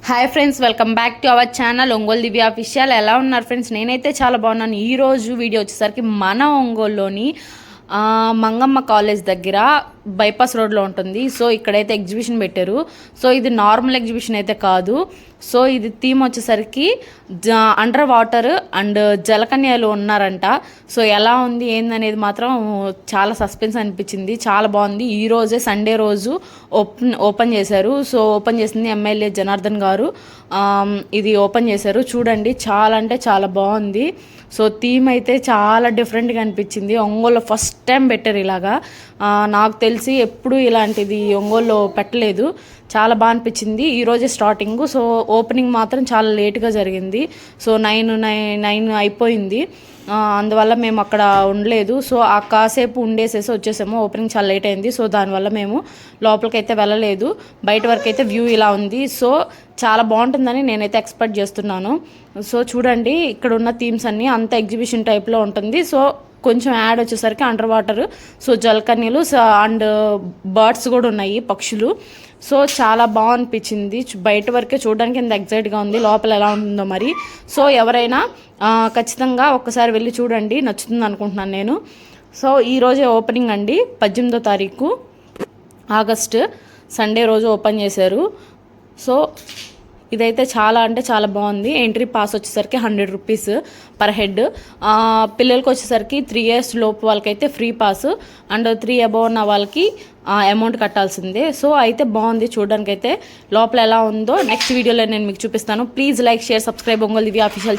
Hi friends, welcome back to our channel Ongole Divya official. ఎలా ఉన్నారు friends? నేనైతే చాలా బాగున్నాను. ఈరోజు వీడియో వచ్చేసరికి మన ఒంగోలులోని మంగమ్మ కాలేజ్ దగ్గర బైపాస్ రోడ్లో ఉంటుంది. సో ఇక్కడైతే ఎగ్జిబిషన్ పెట్టారు. సో ఇది నార్మల్ ఎగ్జిబిషన్ అయితే కాదు. సో ఇది థీమ్ వచ్చేసరికి అండర్ వాటర్ అండ్ జలకన్యలు ఉన్నారంట. సో ఎలా ఉంది ఏందనేది మాత్రం చాలా సస్పెన్స్ అనిపించింది. చాలా బాగుంది. ఈ రోజే సండే రోజు ఓపెన్ చేశారు. సో ఓపెన్ చేసింది ఎమ్మెల్యే జనార్దన్ గారు. ఇది ఓపెన్ చేశారు. చూడండి, చాలా అంటే చాలా బాగుంది. సో థీమ్ అయితే చాలా డిఫరెంట్గా అనిపించింది. ఒంగోలులో ఫస్ట్ టైం పెట్టారు ఇలాగా. నాకు తెలిసి ఎప్పుడు ఇలాంటిది ఒంగోలులో పెట్టలేదు. చాలా బాగా అనిపించింది. ఈరోజే స్టార్టింగ్. సో ఓపెనింగ్ మాత్రం చాలా లేట్గా జరిగింది. సో నైన్ అయిపోయింది. అందువల్ల మేము అక్కడ ఉండలేదు. సో ఆ కాసేపు ఉండేసేసి వచ్చేసాము. ఓపెనింగ్ చాలా లేట్ అయింది. సో దానివల్ల మేము లోపలికైతే వెళ్ళలేదు. బయట వరకు అయితే వ్యూ ఇలా ఉంది. సో చాలా బాగుంటుందని నేనైతే ఎక్స్పెక్ట్ చేస్తున్నాను. సో చూడండి, ఇక్కడ ఉన్న థీమ్స్ అన్నీ అంత ఎగ్జిబిషన్ టైప్లో ఉంటుంది. సో కొంచెం యాడ్ వచ్చేసరికి అండర్ వాటర్, సో జలకన్యలు అండ్ బర్డ్స్ కూడా ఉన్నాయి, పక్షులు. సో చాలా బాగా అనిపించింది. బయట వరకే చూడడానికి ఎంత ఎగ్జైట్గా ఉంది, లోపల ఎలా ఉంటుందో మరి. సో ఎవరైనా ఖచ్చితంగా ఒక్కసారి వెళ్ళి చూడండి, నచ్చుతుంది అనుకుంటున్నాను నేను. సో ఈరోజే ఓపెనింగ్ అండి, 18వ తారీఖు ఆగస్టు సండే రోజు ఓపెన్ చేశారు. సో ఇదైతే చాలా అంటే చాలా బాగుంది. ఎంట్రీ పాస్ వచ్చేసరికి 100 రూపీస్ పర్ హెడ్. పిల్లలకి వచ్చేసరికి 3 years లోపు వాళ్ళకైతే ఫ్రీ పాస్, అండ్ 3 above ఉన్న వాళ్ళకి అమౌంట్ కట్టాల్సిందే. సో అయితే బాగుంది చూడడానికి. అయితే లోపల ఎలా ఉందో నెక్స్ట్ వీడియోలో నేను మీకు చూపిస్తాను. Please like, share, subscribe Ongole Divya official.